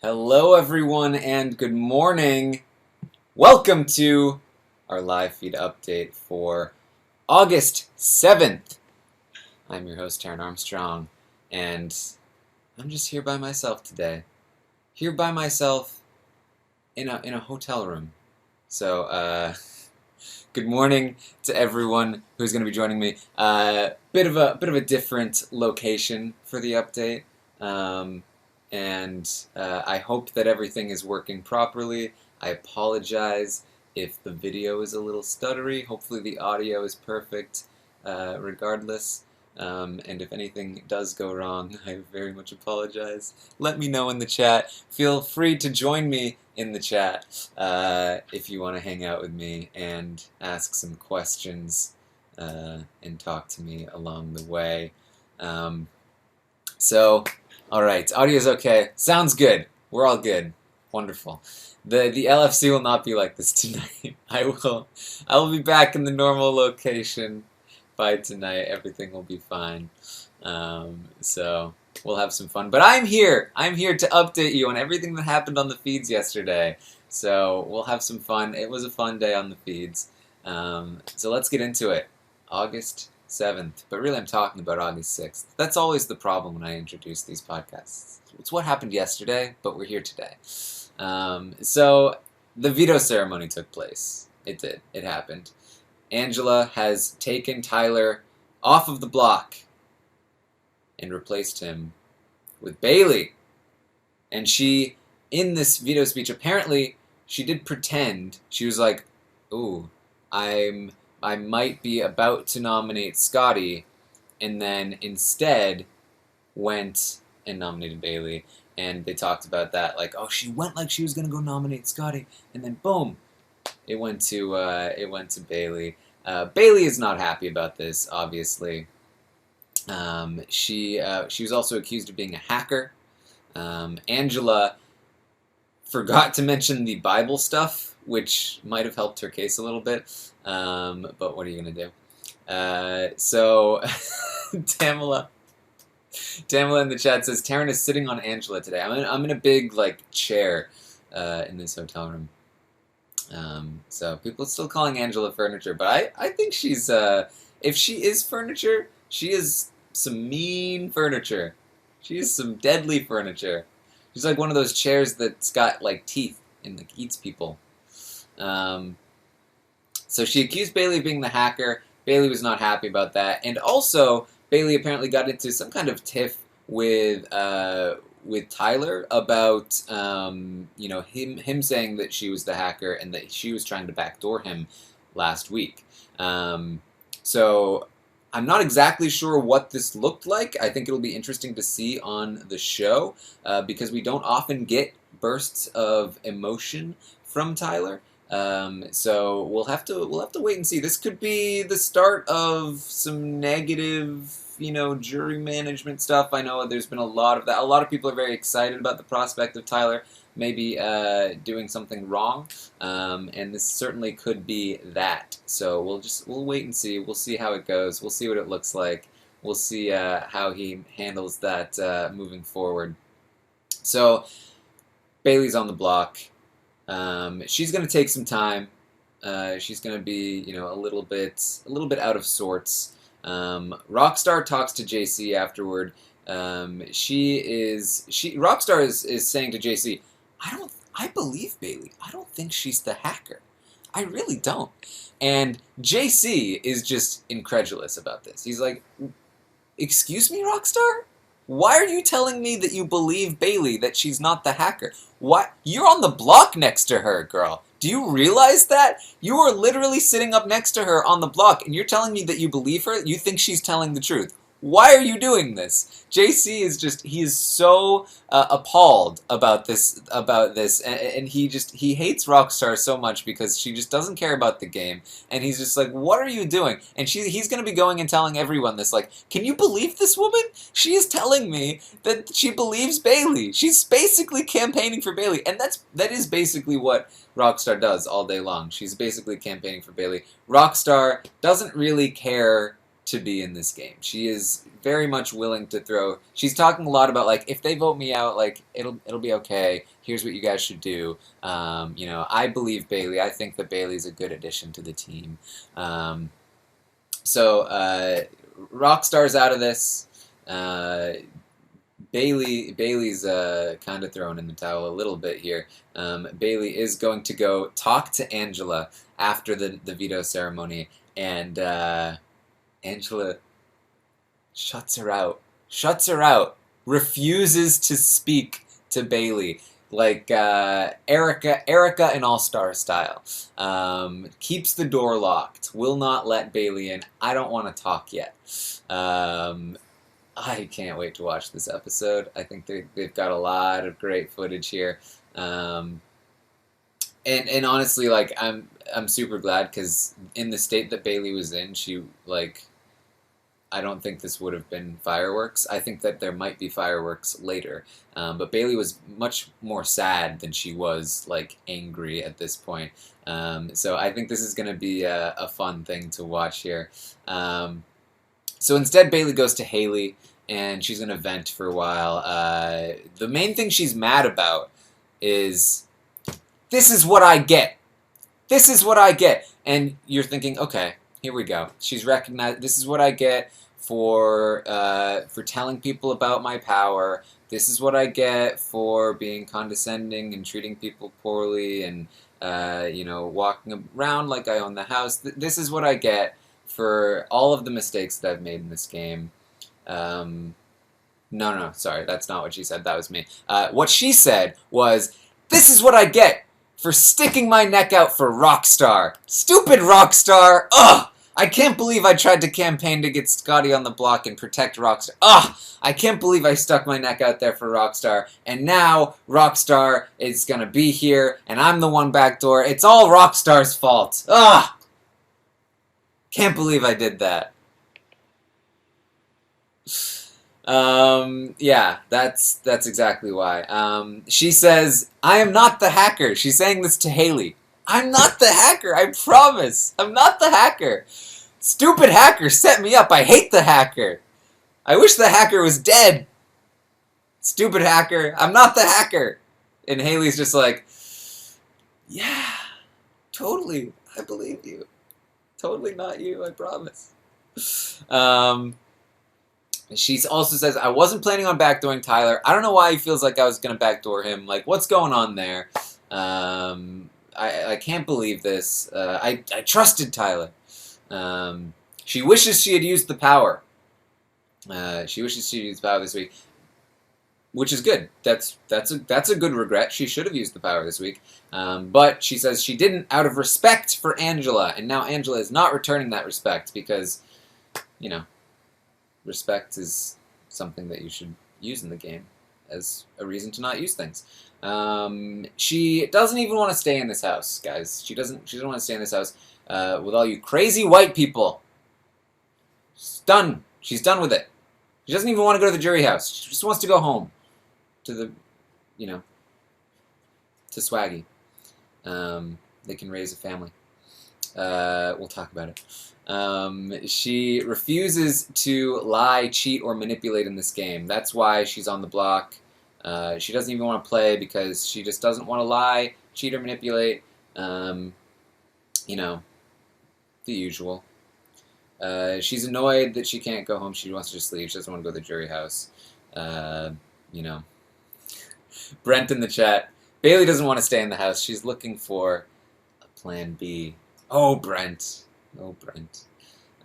Hello, everyone, and good morning. Welcome to our live feed update for August 7th. I'm your host, Taran Armstrong, and I'm just here by myself today. Here by myself in a hotel room. So, good morning to everyone who's going to be joining me. Bit of a different location for the update. And I hope that everything is working properly. I apologize if the video is a little stuttery. Hopefully the audio is perfect regardless. And if anything does go wrong, I very much apologize. Let me know in the chat. Feel free to join me in the chat if you want to hang out with me and ask some questions and talk to me along the way. Alright, audio's okay. Sounds good. We're all good. Wonderful. The LFC will not be like this tonight. I will be back in the normal location by tonight. Everything will be fine. So we'll have some fun. But I'm here. I'm here to update you on everything that happened on the feeds yesterday. So we'll have some fun. It was a fun day on the feeds. So let's get into it. August 7th, but really I'm talking about August 6th. That's always the problem when I introduce these podcasts. It's what happened yesterday, but we're here today. So the veto ceremony took place. It did. It happened. Angela has taken Tyler off of the block and replaced him with Bayleigh. And she, in this veto speech, apparently she did pretend. She was like, ooh, I might be about to nominate Scottie, and then instead went and nominated Bayleigh. And they talked about that, like, oh, she went like she was gonna go nominate Scottie, and then boom, it went to Bayleigh. Bayleigh is not happy about this, obviously. She was also accused of being a hacker. Angela forgot to mention the Bible stuff, which might have helped her case a little bit. But what are you going to do? So, Tamala in the chat says, Taran is sitting on Angela today. I'm in a big, chair in this hotel room. So, people are still calling Angela furniture, but I think she's, if she is furniture, she is some mean furniture. She is some deadly furniture. She's like one of those chairs that's got, teeth and, eats people. So she accused Bayleigh of being the hacker. Bayleigh was not happy about that. And also, Bayleigh apparently got into some kind of tiff with Tyler about, him saying that she was the hacker and that she was trying to backdoor him last week. So I'm not exactly sure what this looked like. I think it'll be interesting to see on the show because we don't often get bursts of emotion from Tyler. So we'll have to wait and see. This could be the start of some negative, jury management stuff. I know there's been a lot of that. A lot of people are very excited about the prospect of Tyler maybe doing something wrong, and this certainly could be that. So we'll wait and see. We'll see how it goes. We'll see what it looks like. We'll see how he handles that moving forward. So Bayleigh's on the block. She's going to take some time. She's going to be, a little bit out of sorts. Rockstar talks to JC afterward. Rockstar is saying to JC, I believe Bayleigh. I don't think she's the hacker. I really don't. And JC is just incredulous about this. He's like, excuse me, Rockstar? Why are you telling me that you believe Bayleigh, that she's not the hacker? What? You're on the block next to her, girl. Do you realize that? You are literally sitting up next to her on the block, and you're telling me that you believe her? You think she's telling the truth. Why are you doing this? JC he is so appalled about this, and he hates Rockstar so much because she just doesn't care about the game, and he's just like, what are you doing? And he's going to be going and telling everyone this, like, can you believe this woman? She is telling me that she believes Bayleigh. She's basically campaigning for Bayleigh, and that is basically what Rockstar does all day long. She's basically campaigning for Bayleigh. Rockstar doesn't really care to be in this game. She is very much willing to throw. She's talking a lot about like, if they vote me out, like it'll be okay. Here's what you guys should do. You know, I believe Bayleigh. I think that Bayleigh's a good addition to the team. So Rockstar's out of this. Bayleigh's kind of thrown in the towel a little bit here. Bayleigh is going to go talk to Angela after the veto ceremony, and Angela shuts her out, refuses to speak to Bayleigh, like Erica in All-Star style. Keeps the door locked, will not let Bayleigh in. I don't want to talk yet. I can't wait to watch this episode. I think they've got a lot of great footage here. And honestly, like, I'm super glad, because in the state that Bayleigh was in, she, like, I don't think this would have been fireworks. I think that there might be fireworks later. But Bayleigh was much more sad than she was, like, angry at this point. So I think this is going to be a fun thing to watch here. So instead, Bayleigh goes to Haleigh, and she's going to vent for a while. The main thing she's mad about is, this is what I get. This is what I get. And you're thinking, okay, here we go. She's recognized, this is what I get for telling people about my power. This is what I get for being condescending and treating people poorly and, you know, walking around like I own the house. This is what I get for all of the mistakes that I've made in this game. No, sorry, that's not what she said. That was me. What she said was, this is what I get for sticking my neck out for Rockstar. Stupid Rockstar! Ugh! I can't believe I tried to campaign to get Scottie on the block and protect Rockstar. Ugh! I can't believe I stuck my neck out there for Rockstar, and now Rockstar is gonna be here, and I'm the one backdoor. It's all Rockstar's fault. Ugh! Can't believe I did that. Yeah, that's exactly why. She says, I am not the hacker. She's saying this to Haleigh. I'm not the hacker, I promise. I'm not the hacker. Stupid hacker set me up. I hate the hacker. I wish the hacker was dead. Stupid hacker. I'm not the hacker. And Haleigh's just like, yeah, totally. I believe you. Totally not you, I promise. She also says, I wasn't planning on backdooring Tyler. I don't know why he feels like I was going to backdoor him. Like, what's going on there? I can't believe this. I trusted Tyler. She wishes she had used the power. She wishes she had used the power this week. Which is good. That's a good regret. She should have used the power this week. But she says she didn't out of respect for Angela. And now Angela is not returning that respect because, you know, respect is something that you should use in the game as a reason to not use things. She doesn't even want to stay in this house, guys. She doesn't want to stay in this house with all you crazy white people. She's done. She's done with it. She doesn't even want to go to the jury house. She just wants to go home to the, you know, to Swaggy. They can raise a family. We'll talk about it. She refuses to lie, cheat, or manipulate in this game. That's why she's on the block. She doesn't even want to play because she just doesn't want to lie, cheat, or manipulate. You know, the usual. She's annoyed that she can't go home. She wants to just leave. She doesn't want to go to the jury house. You know. Brent in the chat. Bayleigh doesn't want to stay in the house. She's looking for a plan B. Oh, Brent. Oh, Brent.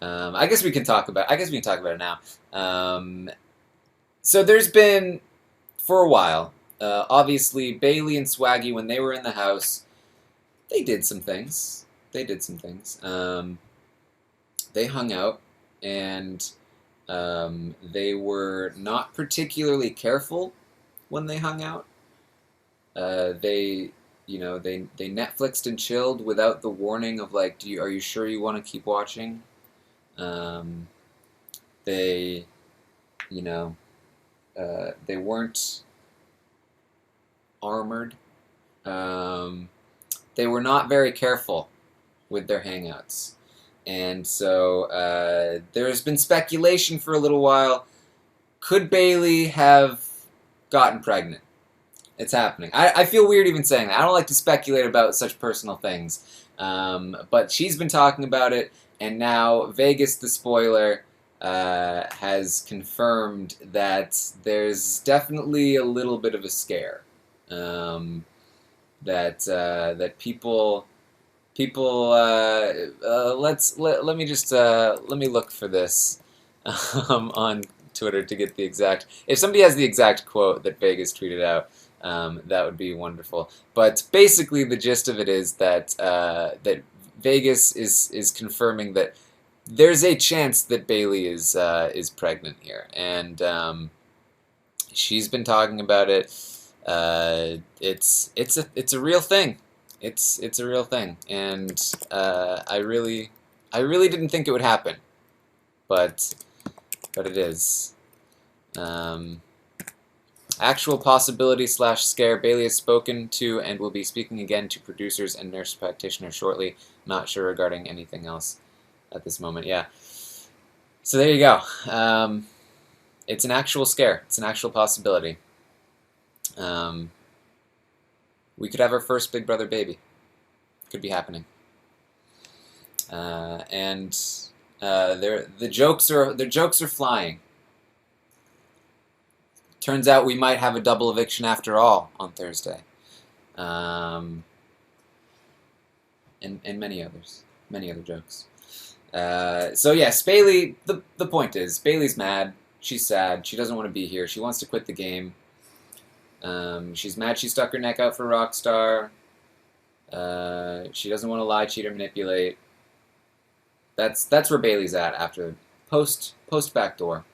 I guess we can talk about it now. So there's been, for a while, obviously Bayleigh and Swaggy, when they were in the house, they did some things. They hung out, and they were not particularly careful when they hung out. They Netflixed and chilled without the warning of like, are you sure you want to keep watching? They weren't armored. They were not very careful with their hangouts. And so there's been speculation for a little while. Could Bayleigh have gotten pregnant? It's happening. I feel weird even saying that. I don't like to speculate about such personal things. But she's been talking about it, and now Vegas, the spoiler, has confirmed that there's definitely a little bit of a scare. That people let me look for this on Twitter to get the exact. If somebody has the exact quote that Vegas tweeted out, that would be wonderful. But basically, the gist of it is that that Vegas is confirming that there's a chance that Bayleigh is pregnant here, and she's been talking about it. It's a real thing. It's a real thing, and I really didn't think it would happen, but it is. Actual possibility / scare. Bayleigh has spoken to and will be speaking again to producers and nurse practitioners shortly. Not sure regarding anything else at this moment. Yeah. So there you go. It's an actual scare. It's an actual possibility. We could have our first Big Brother baby. Could be happening. And the jokes are flying. Turns out we might have a double eviction after all on Thursday. And many others. Many other jokes. So yes, Bayleigh, the point is, Bayleigh's mad. She's sad. She doesn't want to be here. She wants to quit the game. She's mad she stuck her neck out for Rockstar. She doesn't want to lie, cheat, or manipulate. That's where Bayleigh's at after post backdoor.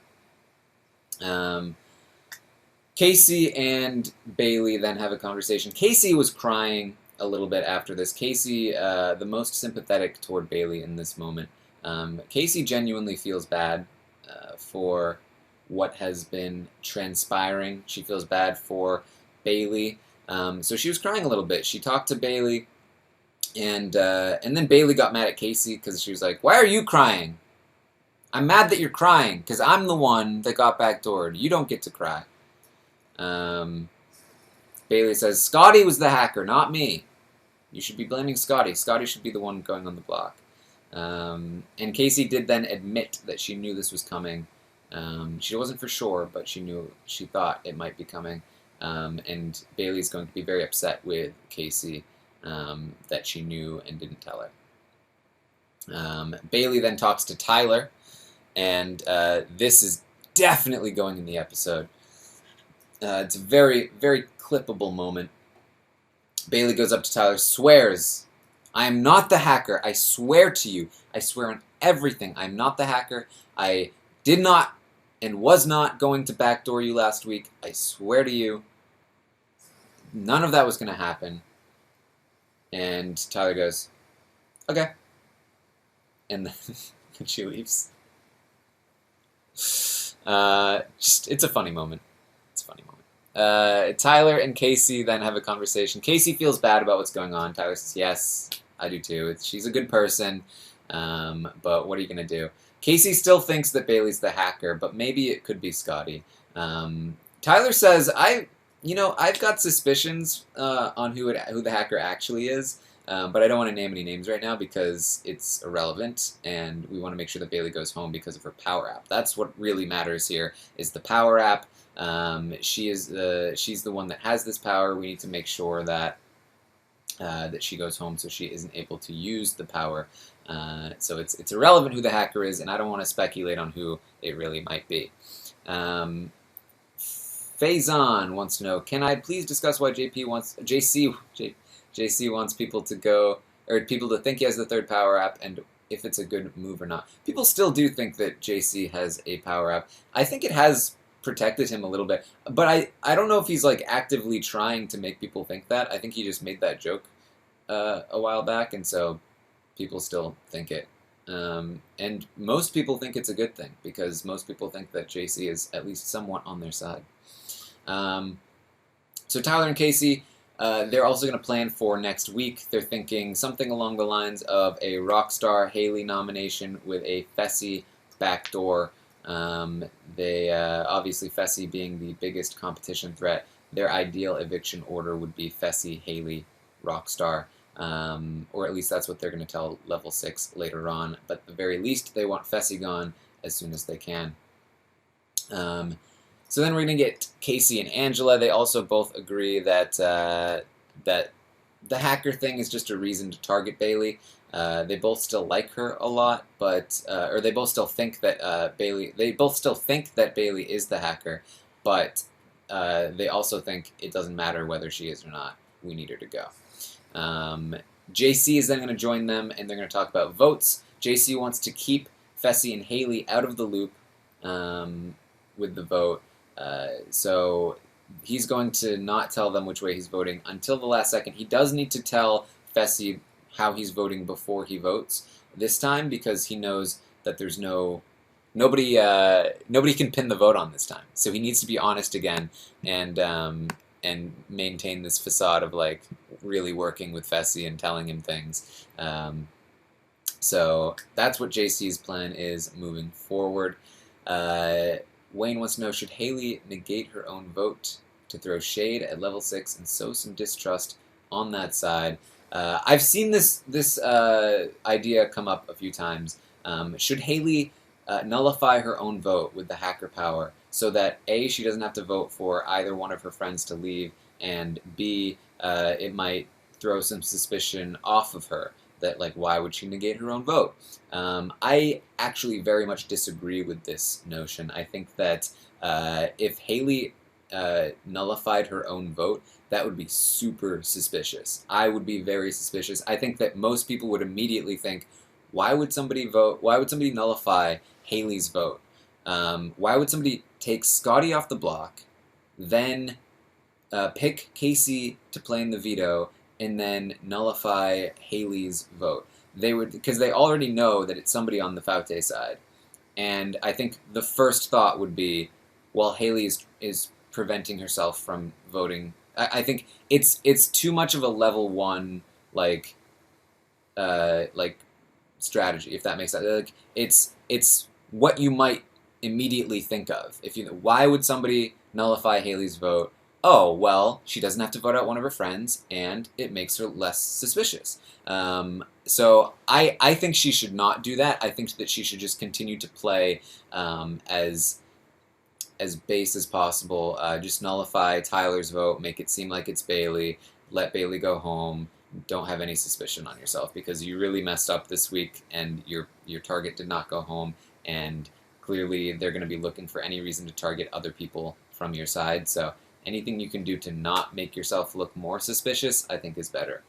Kaycee and Bayleigh then have a conversation. Kaycee was crying a little bit after this. Kaycee, the most sympathetic toward Bayleigh in this moment. Kaycee genuinely feels bad for what has been transpiring. She feels bad for Bayleigh. So she was crying a little bit. She talked to Bayleigh, and then Bayleigh got mad at Kaycee because she was like, "Why are you crying? I'm mad that you're crying because I'm the one that got backdoored. You don't get to cry." Bayleigh says, "Scottie was the hacker, not me. You should be blaming Scottie. Scottie should be the one going on the block." And Kaycee did then admit that she knew this was coming. She wasn't for sure, but she thought it might be coming. And Bayleigh's going to be very upset with Kaycee that she knew and didn't tell her. Bayleigh then talks to Tyler, and this is definitely going in the episode. It's a very, very clippable moment. Bayleigh goes up to Tyler, swears, "I am not the hacker. I swear to you. I swear on everything. I'm not the hacker. I did not and was not going to backdoor you last week. I swear to you. None of that was going to happen." And Tyler goes, "Okay." And then she leaves. It's a funny moment. It's a funny moment. Tyler and Kaycee then have a conversation. Kaycee feels bad about what's going on. Tyler says, "Yes, I do too. She's a good person, but what are you going to do?" Kaycee still thinks that Bayleigh's the hacker, but maybe it could be Scottie. Tyler says, I've got suspicions on who the hacker actually is, but I don't want to name any names right now because it's irrelevant, and we want to make sure that Bayleigh goes home because of her power app. That's what really matters here, is the power app. She's the one that has this power. We need to make sure that she goes home so she isn't able to use the power. So it's irrelevant who the hacker is, and I don't want to speculate on who it really might be. Faysal wants to know, can I please discuss why JC wants people to go, or people to think he has the third power app, and if it's a good move or not. People still do think that JC has a power app. I think it has protected him a little bit, but I don't know if he's like actively trying to make people think that. I think he just made that joke a while back, and so people still think it. And most people think it's a good thing, because most people think that JC is at least somewhat on their side. So Tyler and Kaycee They're also going to plan for next week. They're thinking something along the lines of a Rockstar Hayley nomination with a Fessy backdoor. Obviously, Fessy being the biggest competition threat, their ideal eviction order would be Fessy, Hayley, Rockstar. Or at least that's what they're going to tell Level 6 later on. But at the very least, they want Fessy gone as soon as they can. So then we're going to get Kaycee and Angela. They also both agree that that the hacker thing is just a reason to target Bayleigh. They both still like her a lot, but or they both still think that Bayleigh. They both still think that Bayleigh is the hacker, but they also think it doesn't matter whether she is or not. We need her to go. JC is then going to join them, and they're going to talk about votes. JC wants to keep Fessy and Hayley out of the loop with the vote. So he's going to not tell them which way he's voting until the last second. He does need to tell Fessy how he's voting before he votes this time, because he knows that there's nobody can pin the vote on this time. So he needs to be honest again and maintain this facade of like really working with Fessy and telling him things. So that's what JC's plan is moving forward. Wayne wants to know, should Hayley negate her own vote to throw shade at Level 6 and sow some distrust on that side? I've seen this idea come up a few times. Should Hayley nullify her own vote with the hacker power so that A, she doesn't have to vote for either one of her friends to leave, and B, it might throw some suspicion off of her that, like, why would she negate her own vote? I actually very much disagree with this notion. I think that if Hayley nullified her own vote, that would be super suspicious. I would be very suspicious. I think that most people would immediately think, why would somebody nullify Hayley's vote? Why would somebody take Scottie off the block, then pick Kaycee to play in the veto, and then nullify Hayley's vote? They would, because they already know that it's somebody on the Faute side. And I think the first thought would be, well, Hayley is preventing herself from voting. I think it's too much of a level 1 like strategy, if that makes sense. Like, it's what you might immediately think of. Why would somebody nullify Hayley's vote? Oh, well, she doesn't have to vote out one of her friends, and it makes her less suspicious. So I think she should not do that. I think that she should just continue to play as base as possible. Just nullify Tyler's vote, make it seem like it's Bayleigh, let Bayleigh go home. Don't have any suspicion on yourself, because you really messed up this week, and your target did not go home, and clearly they're going to be looking for any reason to target other people from your side. So anything you can do to not make yourself look more suspicious, I think, is better.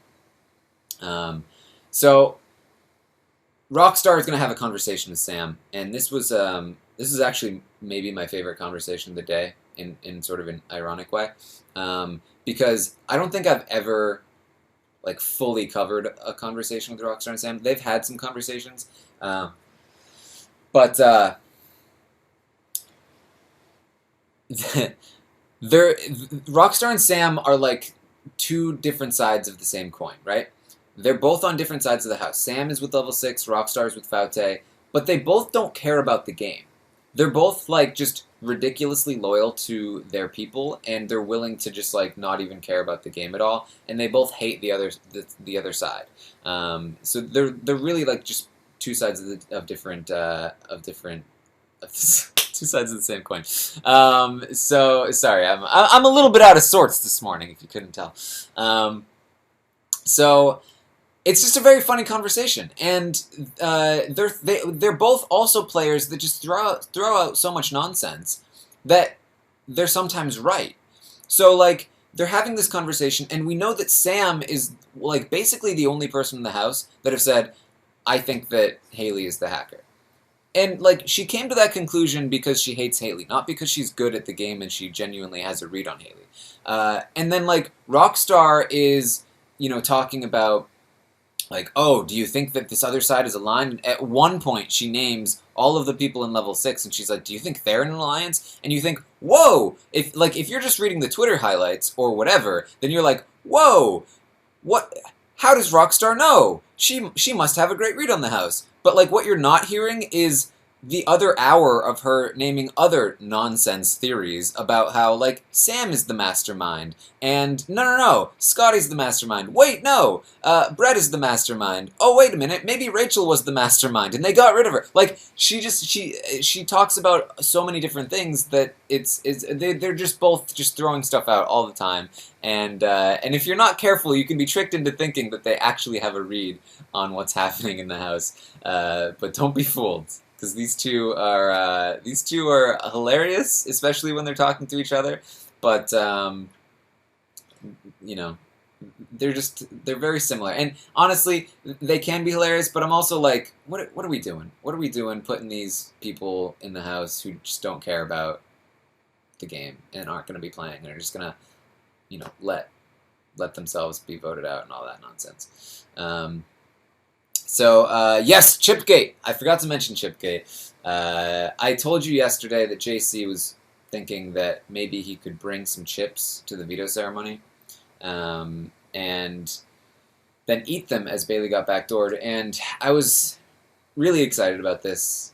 So Rockstar is going to have a conversation with Sam, and this is actually maybe my favorite conversation of the day in sort of an ironic way, because I don't think I've ever like fully covered a conversation with Rockstar and Sam. They've had some conversations, but Rockstar and Sam are like two different sides of the same coin, right? They're both on different sides of the house. Sam is with Level 6, Rockstar is with Faute, but they both don't care about the game. They're both like just ridiculously loyal to their people, and they're willing to just like not even care about the game at all. And they both hate the other side. So they're really like just two sides of different two sides of the same coin. So sorry, I'm a little bit out of sorts this morning, if you couldn't tell. So it's just a very funny conversation, and they're both also players that just throw out so much nonsense that they're sometimes right. So like they're having this conversation, and we know that Sam is like basically the only person in the house that have said, "I think that Hayley is the hacker." And like she came to that conclusion because she hates Hayley, not because she's good at the game and she genuinely has a read on Hayley. And then like Rockstar is, talking about like, oh, do you think that this other side is aligned? And at one point, she names all of the people in Level 6, and she's like, do you think they're in an alliance? And you think, whoa! If you're just reading the Twitter highlights or whatever, then you're like, whoa, what? How does Rockstar know? She must have a great read on the house. But like what you're not hearing is the other hour of her naming other nonsense theories about how like Sam is the mastermind and no, Scottie's the mastermind. Wait, no, Brett is the mastermind. Oh, wait a minute, maybe Rachel was the mastermind and they got rid of her. Like she talks about so many different things that they're just both just throwing stuff out all the time. And if you're not careful, you can be tricked into thinking that they actually have a read on what's happening in the house. But don't be fooled, because these two are hilarious, especially when they're talking to each other. But you know, they're very similar. And honestly, they can be hilarious. But I'm also like, what are we doing? What are we doing putting these people in the house who just don't care about the game and aren't going to be playing and are just going to, you know, let themselves be voted out and all that nonsense. Yes, Chipgate. I forgot to mention Chipgate. I told you yesterday that JC was thinking that maybe he could bring some chips to the veto ceremony, and then eat them as Bayleigh got backdoored. And I was really excited about this.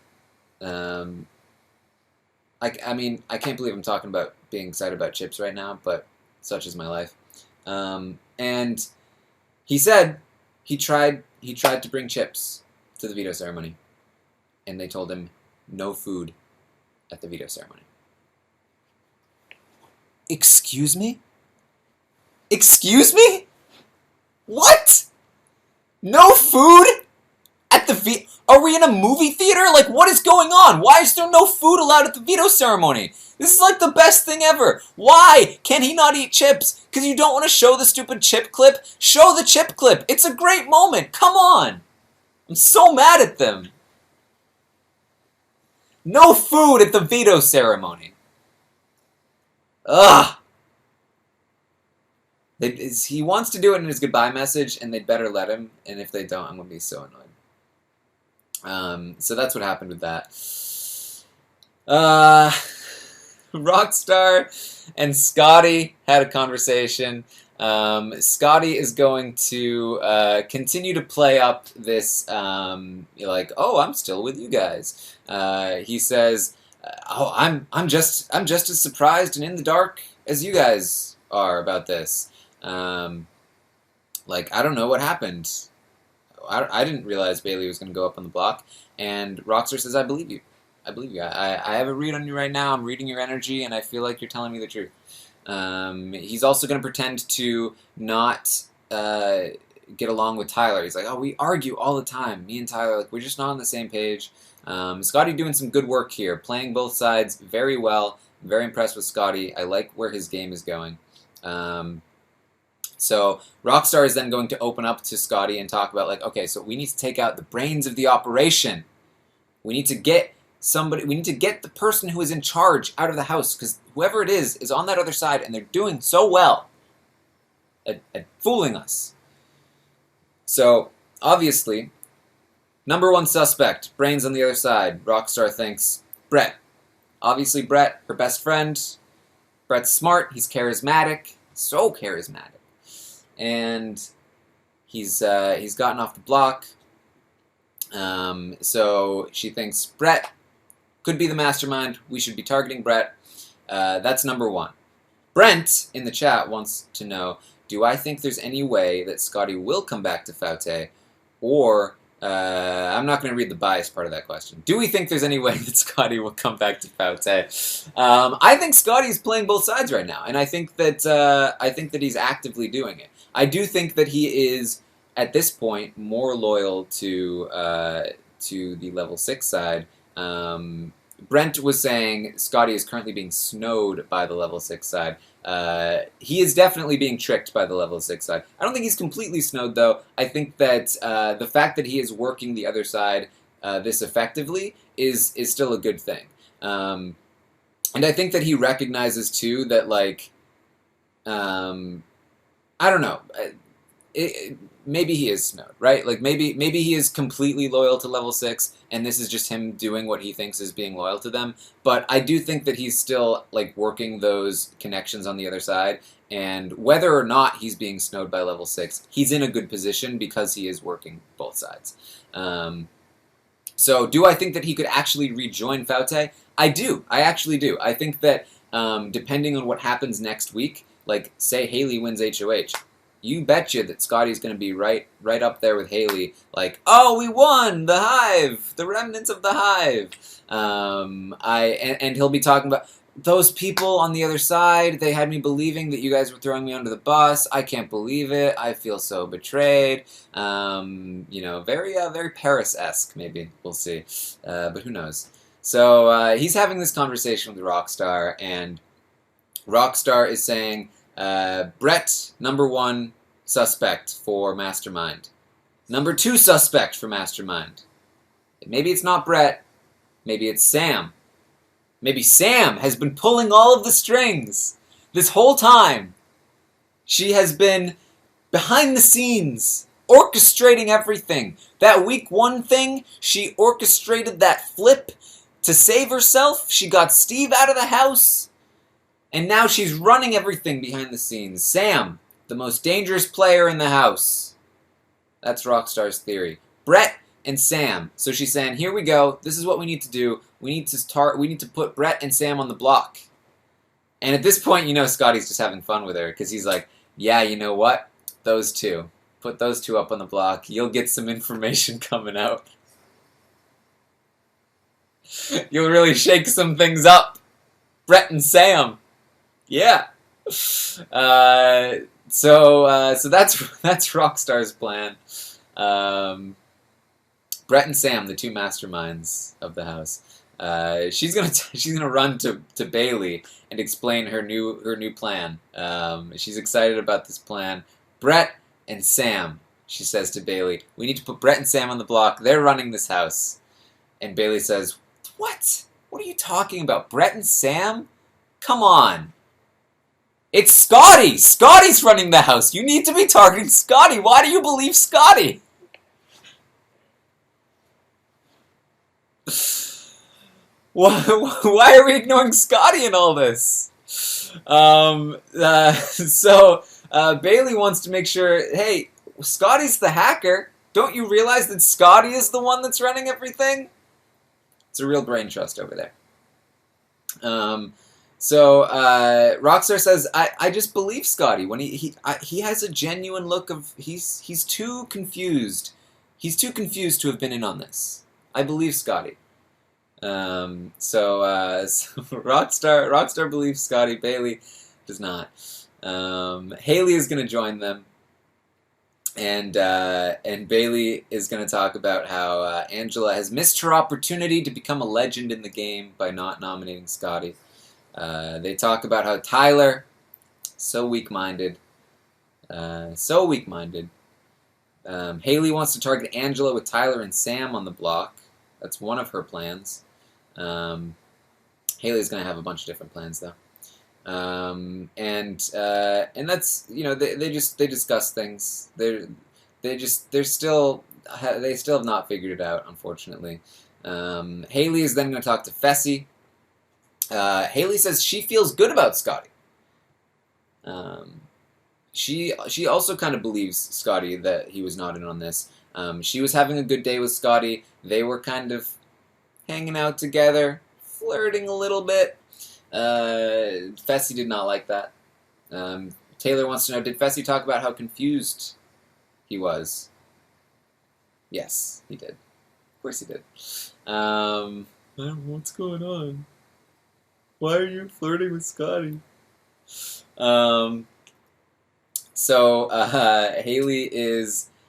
I mean, I can't believe I'm talking about being excited about chips right now, but such is my life. And he said he tried to bring chips to the veto ceremony, and they told him no food at the veto ceremony. Excuse me? Excuse me? What? No food at the veto? Are we in a movie theater? Like, what is going on? Why is there no food allowed at the veto ceremony? This is like the best thing ever. Why can he not eat chips? Because you don't want to show the stupid chip clip? Show the chip clip. It's a great moment. Come on. I'm so mad at them. No food at the veto ceremony. Ugh. He wants to do it in his goodbye message, and they'd better let him. And if they don't, I'm going to be so annoyed. So that's what happened with that. Rockstar and Scottie had a conversation. Scottie is going to continue to play up this, like, oh, I'm still with you guys. He says, oh, I'm just as surprised and in the dark as you guys are about this. Like, I don't know what happened. I didn't realize Bayleigh was going to go up on the block. And Rockstar says, I believe you. I believe you. I have a read on you right now. I'm reading your energy, and I feel like you're telling me the truth. He's also going to pretend to not get along with Tyler. He's like, oh, we argue all the time. Me and Tyler, like, we're just not on the same page. Scottie doing some good work here, playing both sides very well. I'm very impressed with Scottie. I like where his game is going. So Rockstar is then going to open up to Scottie and talk about, like, okay, so we need to take out the brains of the operation. We need to get somebody. We need to get the person who is in charge out of the house, because whoever it is on that other side, and they're doing so well at fooling us. So obviously, number one suspect, brains on the other side. Rockstar thinks Brett. Obviously, Brett, her best friend. Brett's smart. He's charismatic. So charismatic. And he's gotten off the block. So she thinks Brett could be the mastermind. We should be targeting Brett. That's number one. Brent in the chat wants to know, do I think there's any way that Scottie will come back to Faute? Or, I'm not going to read the bias part of that question. Do we think there's any way that Scottie will come back to Faute? I think Scottie is playing both sides right now. And I think that he's actively doing it. I do think that he is, at this point, more loyal to the level 6 side. Brent was saying Scottie is currently being snowed by the level 6 side. He is definitely being tricked by the level 6 side. I don't think he's completely snowed, though. I think that the fact that he is working the other side this effectively is still a good thing. And I think that he recognizes, too, that, like, I don't know. maybe he is snowed, right? Like maybe he is completely loyal to level 6, and this is just him doing what he thinks is being loyal to them. But I do think that he's still like working those connections on the other side, and whether or not he's being snowed by level 6, he's in a good position because he is working both sides. So do I think that he could actually rejoin Faute? I do. I actually do. I think that depending on what happens next week, like say Hayley wins HOH, you betcha that Scottie's going to be right up there with Hayley. Like, oh, we won the hive, the remnants of the hive. And he'll be talking about those people on the other side. They had me believing that you guys were throwing me under the bus. I can't believe it. I feel so betrayed. Very Paris-esque. Maybe we'll see, but who knows? So he's having this conversation with Rockstar, and Rockstar is saying, Brett, number 1 suspect for Mastermind. Number 2 suspect for Mastermind. Maybe it's not Brett. Maybe it's Sam. Maybe Sam has been pulling all of the strings this whole time. She has been behind the scenes, orchestrating everything. That week 1 thing, she orchestrated that flip to save herself. She got Steve out of the house. And now she's running everything behind the scenes. Sam, the most dangerous player in the house. That's Rockstar's theory. Brett and Sam. So she's saying, here we go. This is what we need to do. We need to put Brett and Sam on the block. And at this point, Scottie's just having fun with her, because he's like, yeah, you know what? Those 2. Put those 2 up on the block. You'll get some information coming out. You'll really shake some things up. Brett and Sam. Yeah. So that's Rockstar's plan. Brett and Sam, the 2 masterminds of the house. She's gonna run to Bayleigh and explain her new plan. She's excited about this plan. Brett and Sam, she says to Bayleigh, we need to put Brett and Sam on the block. They're running this house. And Bayleigh says, what? What are you talking about? Brett and Sam? Come on. It's Scottie! Scottie's running the house! You need to be targeting Scottie! Why do you believe Scottie? Why are we ignoring Scottie in all this? Bayleigh wants to make sure, hey, Scottie's the hacker. Don't you realize that Scottie is the one that's running everything? It's a real brain trust over there. Rockstar says, I just believe Scottie when he has a genuine look of he's too confused. He's too confused to have been in on this. I believe Scottie. Rockstar believes Scottie. Bayleigh does not. Hayley is going to join them, and Bayleigh is going to talk about how Angela has missed her opportunity to become a legend in the game by not nominating Scottie. They talk about how Tyler, so weak-minded. Hayley wants to target Angela with Tyler and Sam on the block. That's one of her plans. Hayley's going to have a bunch of different plans, though. And that's, they discuss things. They still have not figured it out, unfortunately. Hayley is then going to talk to Fessy. Hayley says she feels good about Scottie. She also kind of believes Scottie that he was not in on this. She was having a good day with Scottie. They were kind of hanging out together, flirting a little bit. Fessy did not like that. Taylor wants to know, did Fessy talk about how confused he was? Yes, he did. Of course he did. What's going on? Why are you flirting with Scottie? Hayley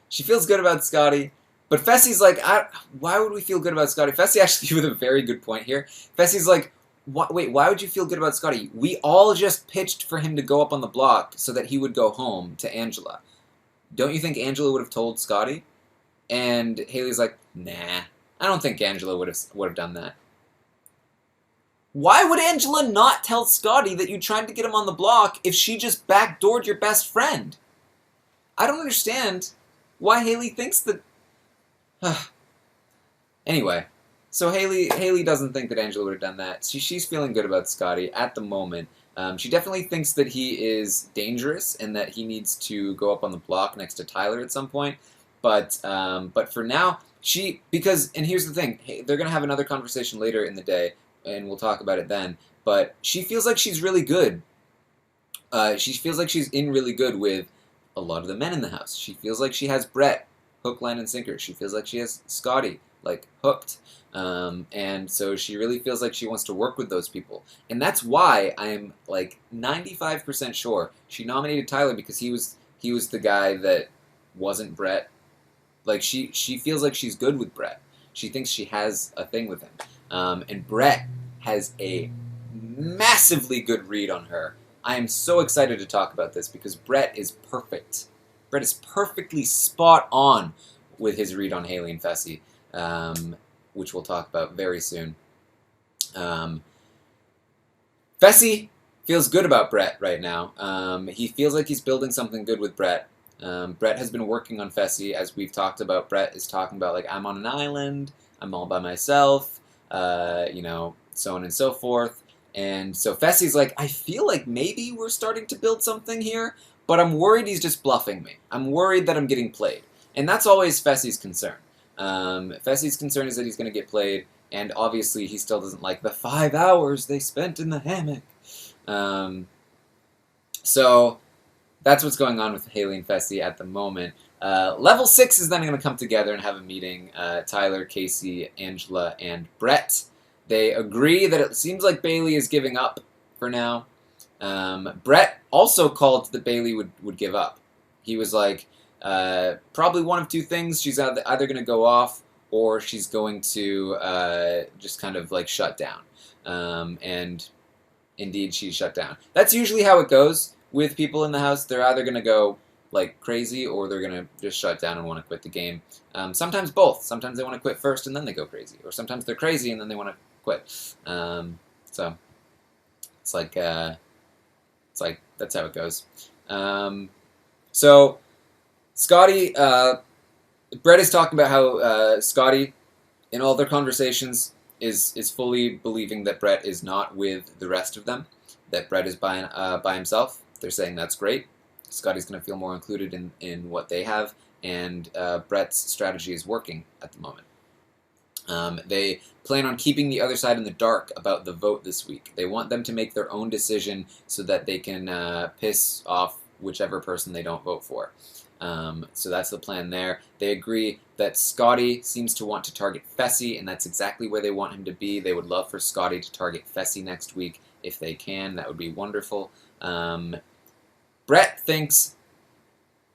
she feels good about Scottie, but Fessy's like, why would we feel good about Scottie? Fessy actually with a very good point here. Fessy's like, wait, why would you feel good about Scottie? We all just pitched for him to go up on the block so that he would go home to Angela. Don't you think Angela would have told Scottie? And Hayley's like, nah, I don't think Angela would have done that. Why would Angela not tell Scottie that you tried to get him on the block if she just backdoored your best friend? I don't understand why Haleigh thinks that... Anyway, so Haleigh doesn't think that Angela would have done that. She's feeling good about Scottie at the moment. She definitely thinks that he is dangerous and that he needs to go up on the block next to Tyler at some point. But for now, and here's the thing, they're going to have another conversation later in the day, and we'll talk about it then, but she feels like she's really good. She feels like she's in really good with a lot of the men in the house. She feels like she has Brett, hook, line, and sinker. She feels like she has Scottie, like, hooked. And so she really feels like she wants to work with those people. And that's why I'm, like, 95% sure she nominated Tyler, because he was the guy that wasn't Brett. Like, she feels like she's good with Brett. She thinks she has a thing with him. And Brett has a massively good read on her. I am so excited to talk about this because Brett is perfect. Brett is perfectly spot on with his read on Haleigh and Fessy, which we'll talk about very soon. Fessy feels good about Brett right now. He feels like he's building something good with Brett. Brett has been working on Fessy, as we've talked about. Brett is talking about, like, I'm on an island, I'm all by myself, so on and so forth. And so Fessy's like, I feel like maybe we're starting to build something here, but I'm worried he's just bluffing me. I'm worried that I'm getting played. And that's always Fessy's concern. Fessy's concern is that he's going to get played, and obviously he still doesn't like the 5 hours they spent in the hammock. So that's what's going on with Haleigh and Fessy at the moment. Level 6 is then going to come together and have a meeting. Tyler, Kaycee, Angela, and Brett. They agree that it seems like Bayleigh is giving up for now. Brett also called that Bayleigh would give up. He was like, probably one of two things. She's either going to go off or she's going to just kind of like shut down. And indeed, she shut down. That's usually how it goes with people in the house. They're either going to go like crazy or they're going to just shut down and want to quit the game. Sometimes both. Sometimes they want to quit first and then they go crazy. Or sometimes they're crazy and then they want to quit. So it's like that's how it goes. So Scottie, Brett is talking about how Scottie, in all their conversations, is fully believing that Brett is not with the rest of them, that Brett is by himself. They're saying that's great. Scottie's going to feel more included in what they have, and Brett's strategy is working at the moment. They plan on keeping the other side in the dark about the vote this week. They want them to make their own decision so that they can piss off whichever person they don't vote for. So that's the plan there. They agree that Scottie seems to want to target Fessy, and that's exactly where they want him to be. They would love for Scottie to target Fessy next week if they can. That would be wonderful. Brett thinks,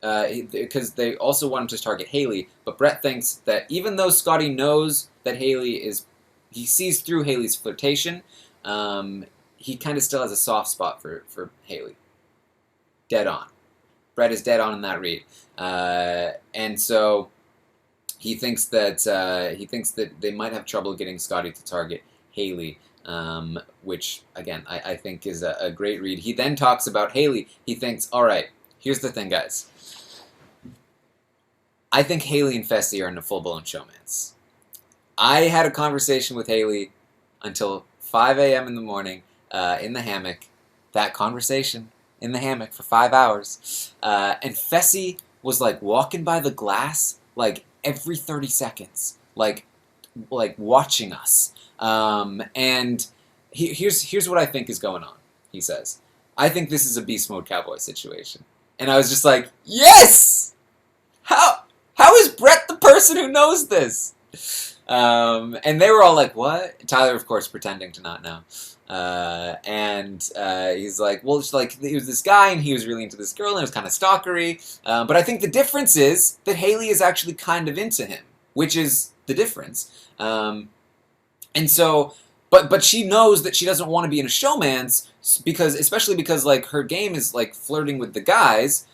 because they also want him to target Haleigh, but Brett thinks that even though Scottie knows that he sees through Haleigh's flirtation, he kind of still has a soft spot for Haleigh. Dead on. Brett is dead on in that read. And so he thinks that they might have trouble getting Scottie to target Haleigh, which, again, I think is a great read. He then talks about Haleigh. He thinks, all right, here's the thing, guys. I think Haleigh and Fessy are in a full-blown showmance. I had a conversation with Haleigh until 5 a.m. in the morning in the hammock. That conversation in the hammock for 5 hours. And Fessy was like walking by the glass like every 30 seconds, like watching us. And here's what I think is going on, he says. I think this is a beast mode cowboy situation. And I was just like, yes! How is Brett the person who knows this? And they were all like, what? Tyler, of course, pretending to not know. And he's like, well, it's like, he was this guy, and he was really into this girl, and it was kind of stalkery. But I think the difference is that Haleigh is actually kind of into him, which is the difference. And so, but she knows that she doesn't want to be in a showmance, especially because, like, her game is, like, flirting with the guys,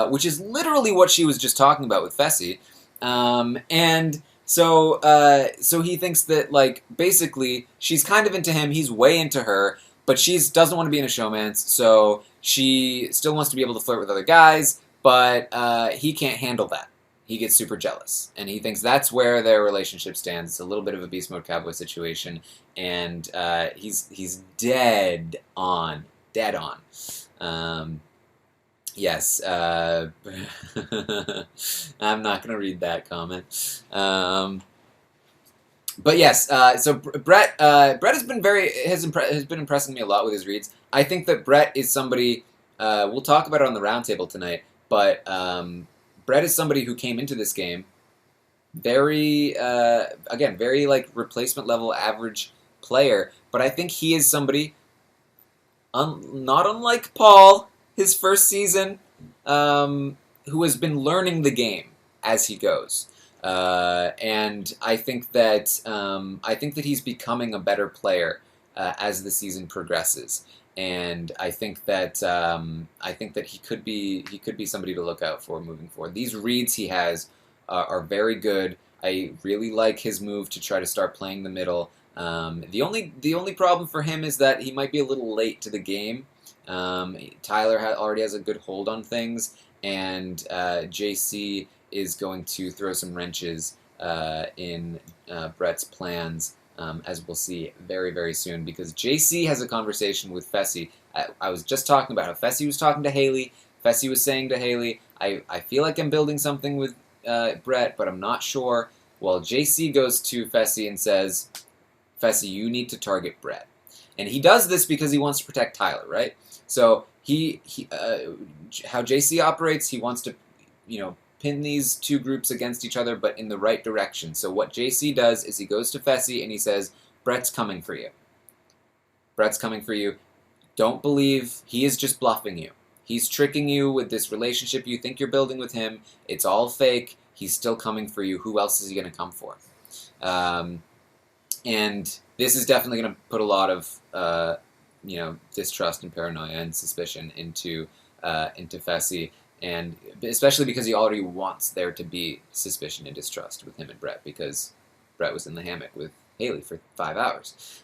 which is literally what she was just talking about with Fessy. And so he thinks that, like, basically, she's kind of into him, he's way into her, but she doesn't want to be in a showmance, so she still wants to be able to flirt with other guys, but he can't handle that. He gets super jealous, and he thinks that's where their relationship stands. It's a little bit of a beast mode cowboy situation, and he's dead on. Yes, I'm not gonna read that comment. But yes, so Brett has been has been impressing me a lot with his reads. I think that Brett is somebody we'll talk about it on the roundtable tonight, but Brett is somebody who came into this game very again very like replacement level average player, but I think he is somebody not unlike Paul his first season who has been learning the game as he goes. And I think that he's becoming a better player as the season progresses, and I think that he could be somebody to look out for moving forward. These reads he has are very good. I really like his move to try to start playing the middle. The only problem for him is that he might be a little late to the game. Tyler already has a good hold on things, and JC is going to throw some wrenches in Brett's plans, as we'll see very, very soon, because JC has a conversation with Fessy. I was just talking about how Fessy was talking to Haleigh. Fessy was saying to Haleigh, I feel like I'm building something with Brett, but I'm not sure. Well, JC goes to Fessy and says, Fessy, you need to target Brett. And he does this because he wants to protect Tyler, right? So how JC operates, he wants to, pin these two groups against each other, but in the right direction. So what JC does is he goes to Fessy and he says, Brett's coming for you. Brett's coming for you. Don't believe, he is just bluffing you. He's tricking you with this relationship you think you're building with him. It's all fake. He's still coming for you. Who else is he going to come for? And this is definitely going to put a lot of, distrust and paranoia and suspicion into Fessy. And especially because he already wants there to be suspicion and distrust with him and Brett, because Brett was in the hammock with Haleigh for 5 hours.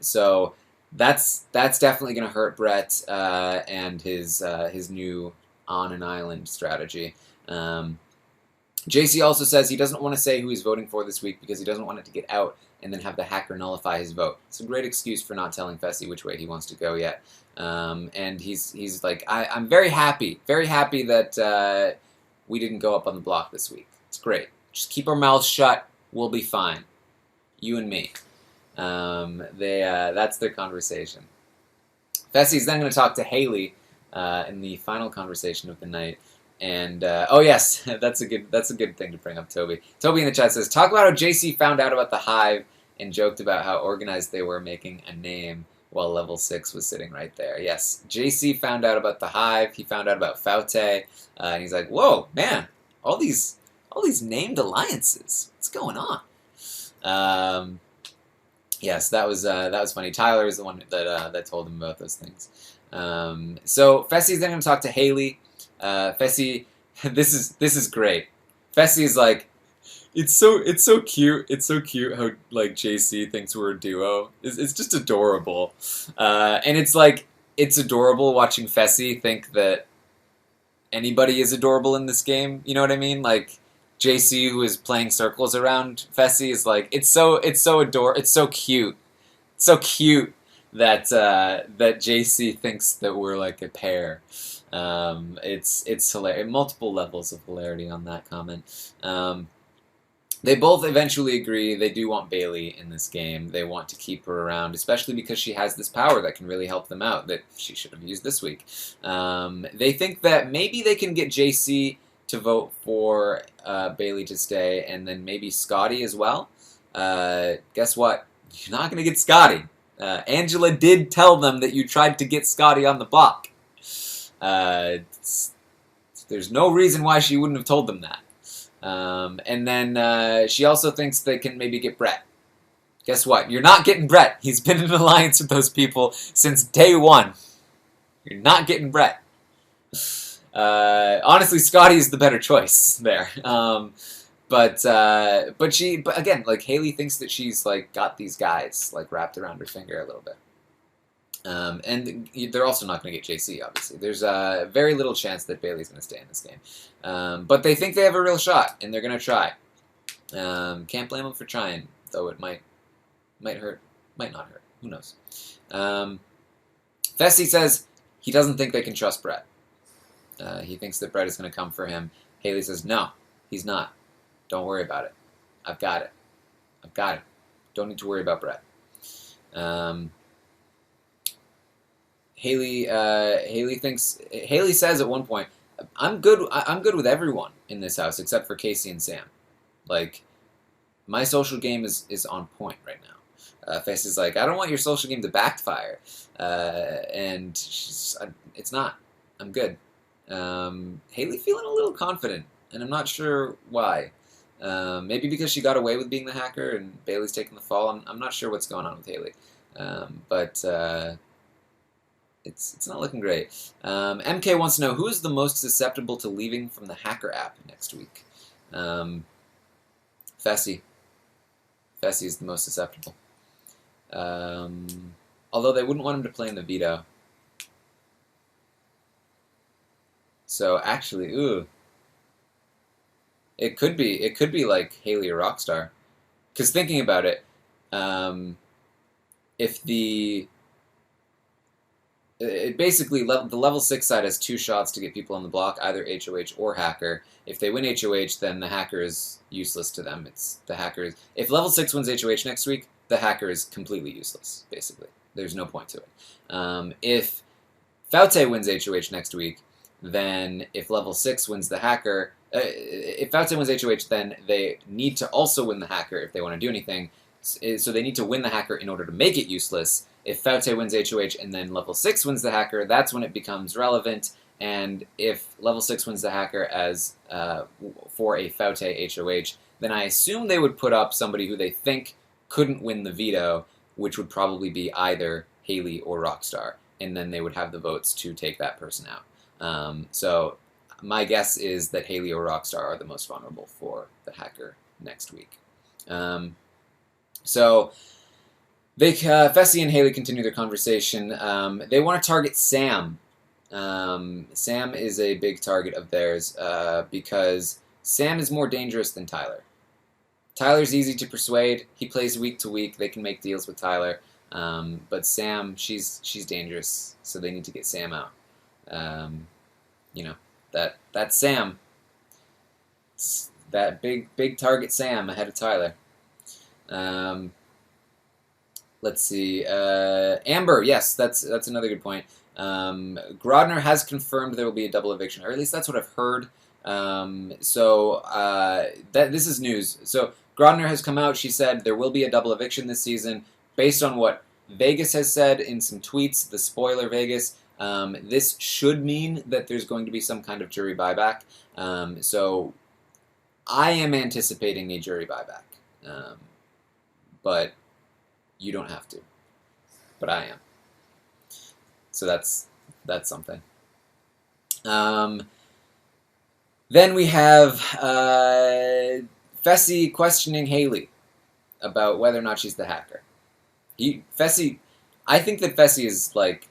So that's definitely going to hurt Brett and his new on an island strategy. JC also says he doesn't want to say who he's voting for this week because he doesn't want it to get out and then have the hacker nullify his vote. It's a great excuse for not telling Fessy which way he wants to go yet. And he's like, I'm very happy that we didn't go up on the block this week. It's great. Just keep our mouths shut. We'll be fine. You and me. That's their conversation. Fessy's then going to talk to Haleigh in the final conversation of the night. And oh yes, that's a good thing to bring up, Toby. Toby in the chat says, talk about how JC found out about the Hive and joked about how organized they were making a name while level 6 was sitting right there. Yes, JC found out about the Hive. He found out about Faute, and he's like, whoa, man, all these named alliances. What's going on? Yes, that was funny. Tyler is the one that told him about those things. So Fessy's then going to talk to Haleigh. Fessy, this is great. Fessy's like, it's so cute. It's so cute how like JC thinks we're a duo. It's just adorable, and it's adorable watching Fessy think that anybody is adorable in this game. You know what I mean? Like JC, who is playing circles around Fessy, is like, it's so cute. It's so cute that JC thinks that we're like a pair. It's hilarious. Multiple levels of hilarity on that comment. They both eventually agree they do want Bayleigh in this game. They want to keep her around, especially because she has this power that can really help them out that she should have used this week. They think that maybe they can get JC to vote for Bayleigh to stay, and then maybe Scottie as well. Guess what? You're not going to get Scottie. Angela did tell them that you tried to get Scottie on the block. There's no reason why she wouldn't have told them that. And then she also thinks they can maybe get Brett. Guess what? You're not getting Brett. He's been in an alliance with those people since day one. You're not getting Brett. Honestly, Scottie is the better choice there. But again, like Haleigh thinks that she's like got these guys like wrapped around her finger a little bit. And they're also not going to get JC, obviously. There's very little chance that Bayleigh's going to stay in this game. But they think they have a real shot, and they're going to try. Can't blame them for trying, though it might hurt, might not hurt. Who knows? Fessy says he doesn't think they can trust Brett. He thinks that Brett is going to come for him. Hayley says, no, he's not. Don't worry about it. I've got it. I've got it. Don't need to worry about Brett. Hayley says at one point, I'm good with everyone in this house except for Kaycee and Sam. Like, my social game is on point right now. Fessy's like, I don't want your social game to backfire. And it's not. I'm good. Hayley feeling a little confident, and I'm not sure why. Maybe because she got away with being the hacker and Bayleigh's taking the fall. I'm not sure what's going on with Hayley. But it's not looking great. MK wants to know, who is the most susceptible to leaving from the hacker app next week? Fessy. Fessy is the most susceptible. Although they wouldn't want him to play in the veto. So actually, ooh. It could be like Hayley or Rockstar. Because thinking about it, if basically the level 6 side has 2 shots to get people on the block, either HOH or hacker. If they win HOH, then the hacker is useless to them. If level 6 wins HOH next week, the hacker is completely useless, basically. There's no point to it. If Faute wins HOH next week, then if level 6 wins the hacker, if Faute wins HOH, then they need to also win the hacker if they want to do anything. So they need to win the hacker in order to make it useless. If Faute wins HOH and then level 6 wins the hacker, that's when it becomes relevant. And if level 6 wins the hacker as for a Faute HOH, then I assume they would put up somebody who they think couldn't win the veto, which would probably be either Hayley or Rockstar. And then they would have the votes to take that person out. So my guess is that Hayley or Rockstar are the most vulnerable for the hacker next week. So Fessy and Hayley continue their conversation. They want to target Sam. Sam is a big target of theirs because Sam is more dangerous than Tyler. Tyler's easy to persuade. He plays week to week. They can make deals with Tyler. But Sam, she's dangerous, so they need to get Sam out. That's Sam. That big target Sam ahead of Tyler. Let's see. Amber, yes, that's another good point. Grodner has confirmed there will be a double eviction, or at least that's what I've heard. This is news. So Grodner has come out. She said there will be a double eviction this season, based on what Vegas has said in some tweets. The spoiler Vegas. This should mean that there's going to be some kind of jury buyback. So I am anticipating a jury buyback. But you don't have to. But I am. So that's something. Then we have Fessy questioning Hayley about whether or not she's the hacker. I think that Fessy is like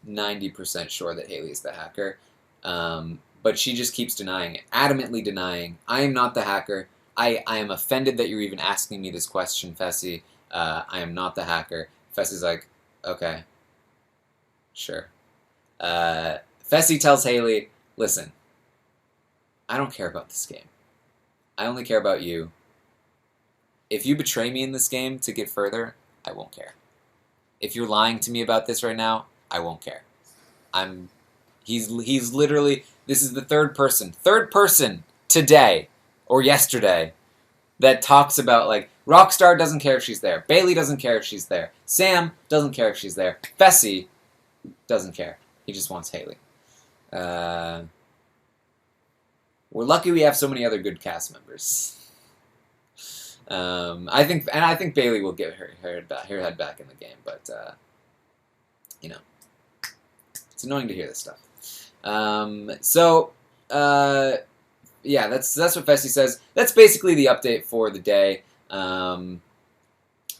90% sure that Hayley is the hacker, but she just keeps denying it, adamantly denying. I am not the hacker. I am offended that you're even asking me this question, Fessy. I am not the hacker. Fessy's like, okay, sure. Fessy tells Hayley, listen, I don't care about this game. I only care about you. If you betray me in this game to get further, I won't care. If you're lying to me about this right now, I won't care. He's literally, this is the third person today or yesterday that talks about, like, Rockstar doesn't care if she's there. Bayleigh doesn't care if she's there. Sam doesn't care if she's there. Fessy doesn't care. He just wants Hayley. We're lucky we have so many other good cast members. I think Bayleigh will get her head back in the game, but it's annoying to hear this stuff. Yeah, that's what Fessy says. That's basically the update for the day.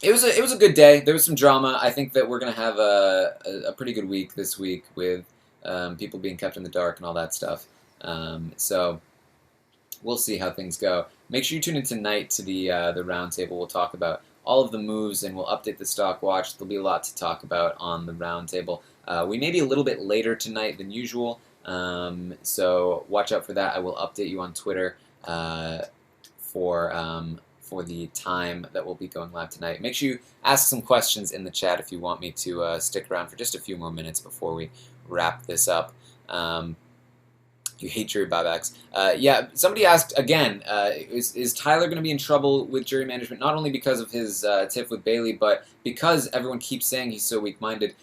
it was a good day. There was some drama. I think that we're gonna have a pretty good week this week with people being kept in the dark and all that stuff. So we'll see how things go. Make sure you tune in tonight to the roundtable. We'll talk about all of the moves and we'll update the stock watch. There'll be a lot to talk about on the roundtable. We may be a little bit later tonight than usual, so watch out for that. I will update you on Twitter for the time that we'll be going live tonight. Make sure you ask some questions in the chat if you want me to stick around for just a few more minutes before we wrap this up. You hate jury buybacks. Yeah, somebody asked again, is Tyler going to be in trouble with jury management, not only because of his tiff with Bayleigh, but because everyone keeps saying he's so weak-minded?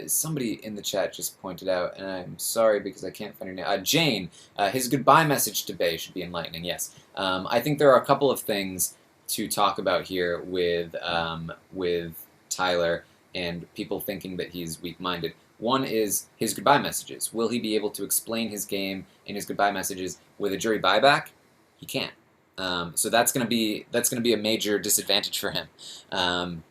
Somebody in the chat just pointed out, and I'm sorry because I can't find her name. Jane, his goodbye message to Bay should be enlightening, yes. I think there are a couple of things to talk about here with Tyler and people thinking that he's weak-minded. One is his goodbye messages. Will he be able to explain his game in his goodbye messages with a jury buyback? He can't. So that's going to be a major disadvantage for him.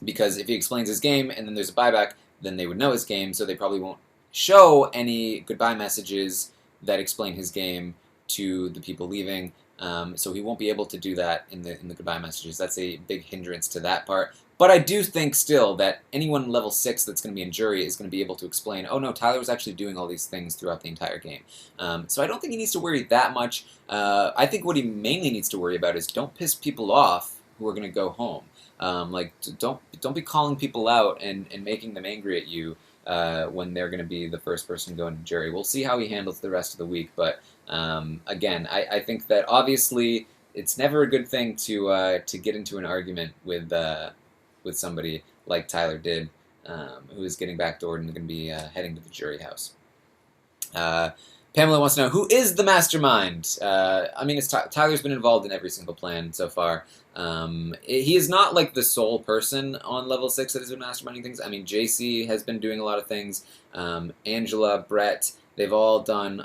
Because if he explains his game and then there's a buyback, then they would know his game, so they probably won't show any goodbye messages that explain his game to the people leaving. So he won't be able to do that in the goodbye messages. That's a big hindrance to that part. But I do think still that anyone level 6 that's going to be in jury is going to be able to explain, oh no, Tyler was actually doing all these things throughout the entire game. So I don't think he needs to worry that much. I think what he mainly needs to worry about is don't piss people off who are going to go home. Like don't be calling people out and making them angry at you when they're going to be the first person going to jury. We'll see how he handles the rest of the week, but again, I think that obviously it's never a good thing to get into an argument with somebody like Tyler did, who is getting backdoored and going to be heading to the jury house. Pamela wants to know, who is the mastermind? I mean, Tyler's been involved in every single plan so far. He is not like the sole person on level 6 that has been masterminding things. I mean, JC has been doing a lot of things. Angela, Brett, they've all done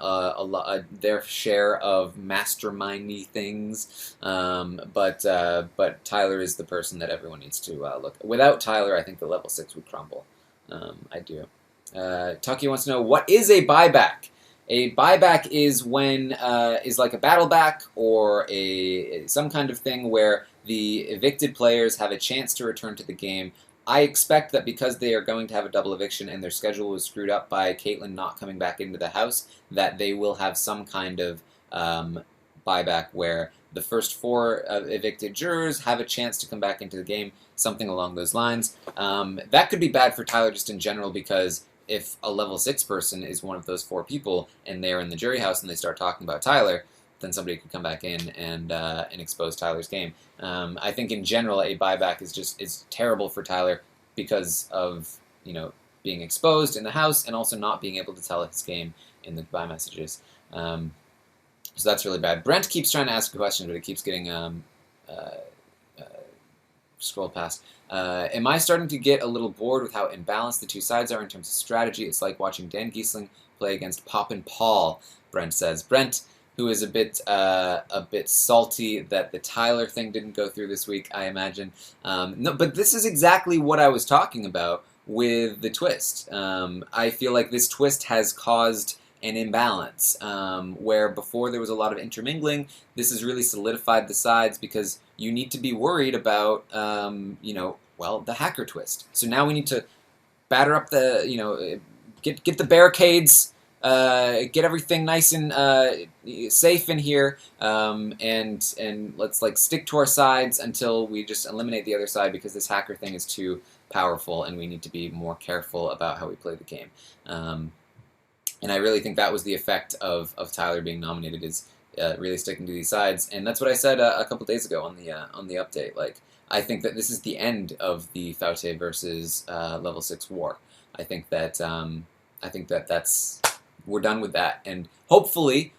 their share of mastermindy things. But Tyler is the person that everyone needs to look. Without Tyler, I think the level 6 would crumble. I do. Tucky wants to know, what is a buyback? A buyback is when is like a battle back or some kind of thing where the evicted players have a chance to return to the game. I expect that because they are going to have a double eviction and their schedule was screwed up by Kaitlyn not coming back into the house, that they will have some kind of buyback where the first 4 evicted jurors have a chance to come back into the game, something along those lines. That could be bad for Tyler just in general because if a level 6 person is one of those 4 people and they're in the jury house and they start talking about Tyler, then somebody could come back in and expose Tyler's game. I think in general a buyback is terrible for Tyler because of being exposed in the house and also not being able to tell his game in the goodbye messages. So that's really bad. Brent keeps trying to ask a question, but it keeps getting scrolled past. Am I starting to get a little bored with how imbalanced the two sides are in terms of strategy? It's like watching Dan Giesling play against Pop and Paul, Brent says. Brent, who is a bit salty that the Tyler thing didn't go through this week, I imagine. No, but this is exactly what I was talking about with the twist. I feel like this twist has caused an imbalance, where before there was a lot of intermingling. This has really solidified the sides because you need to be worried about, the hacker twist. So now we need to batter up the, get the barricades, get everything nice and safe in here, and let's stick to our sides until we just eliminate the other side because this hacker thing is too powerful and we need to be more careful about how we play the game. And I really think that was the effect of Tyler being nominated, is really sticking to these sides. And that's what I said a couple days ago on the update. I think that this is the end of the Faute versus level 6 war. I think that we're done with that. And hopefully,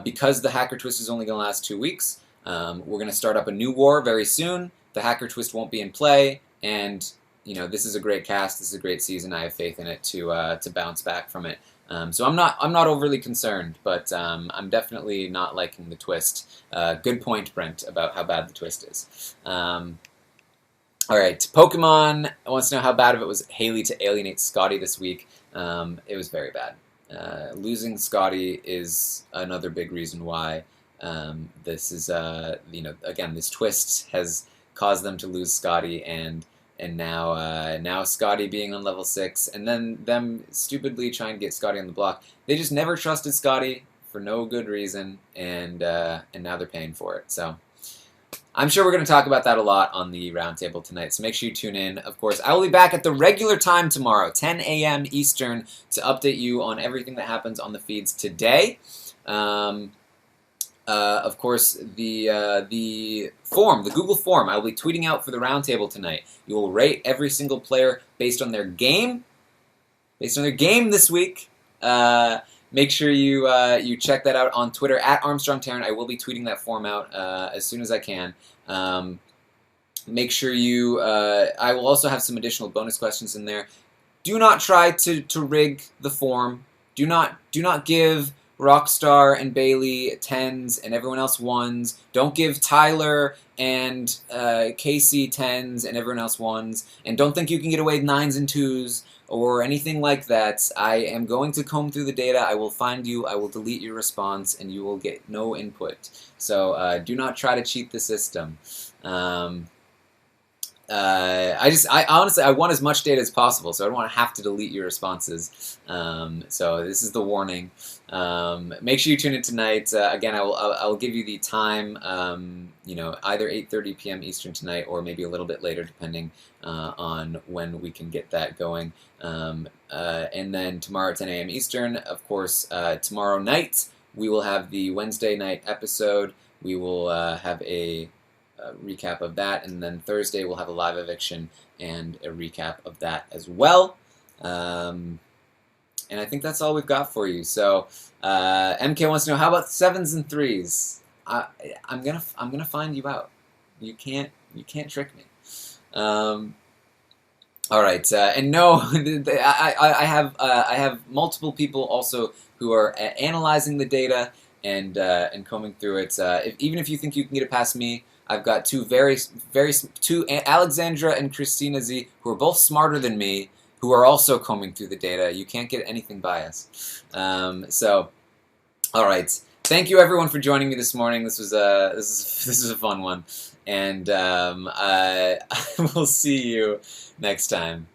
because the hacker twist is only going to last 2 weeks, we're going to start up a new war very soon. The hacker twist won't be in play, and this is a great cast. This is a great season. I have faith in it to bounce back from it So I'm not overly concerned, but I'm definitely not liking the twist. Good point, Brent, about how bad the twist is. All right, Pokemon wants to know how bad of it was Hayley to alienate Scottie this week. It was very bad. Losing Scottie is another big reason why this is, again, this twist has caused them to lose Scottie, and now Scottie being on level 6, and then them stupidly trying to get Scottie on the block. They just never trusted Scottie for no good reason, and now they're paying for it. So I'm sure we're going to talk about that a lot on the roundtable tonight, so make sure you tune in. Of course, I will be back at the regular time tomorrow, 10 a.m. Eastern, to update you on everything that happens on the feeds today. Of course, the form, the Google form, I will be tweeting out for the roundtable tonight. You will rate every single player based on their game this week. Make sure you check that out on Twitter at Armstrong Taran. I will be tweeting that form out as soon as I can. Make sure you. I will also have some additional bonus questions in there. Do not try to rig the form. Do not give Rockstar and Bayleigh 10s and everyone else 1s. Don't give Tyler and Kaycee 10s and everyone else 1s. And don't think you can get away with 9s and 2s or anything like that. I am going to comb through the data. I will find you. I will delete your response, and you will get no input. So do not try to cheat the system. I honestly, I want as much data as possible, so I don't want to have to delete your responses. So this is the warning. Make sure you tune in tonight. Again, I'll give you the time. Either 8:30 p.m. Eastern tonight, or maybe a little bit later, depending on when we can get that going. And then tomorrow at 10 a.m. Eastern, of course, tomorrow night we will have the Wednesday night episode. We will have a recap of that, and then Thursday we'll have a live eviction and a recap of that as well. And I think that's all we've got for you. So MK wants to know, how about 7s and 3s? I'm gonna find you out. You can't trick me. All right, and no, I have multiple people also who are analyzing the data and combing through it. Even if you think you can get it past me, I've got two Alexandra and Christina Z, who are both smarter than me, who are also combing through the data. You can't get anything biased. So, all right. Thank you everyone for joining me this morning. This was a fun one, and I will see you next time.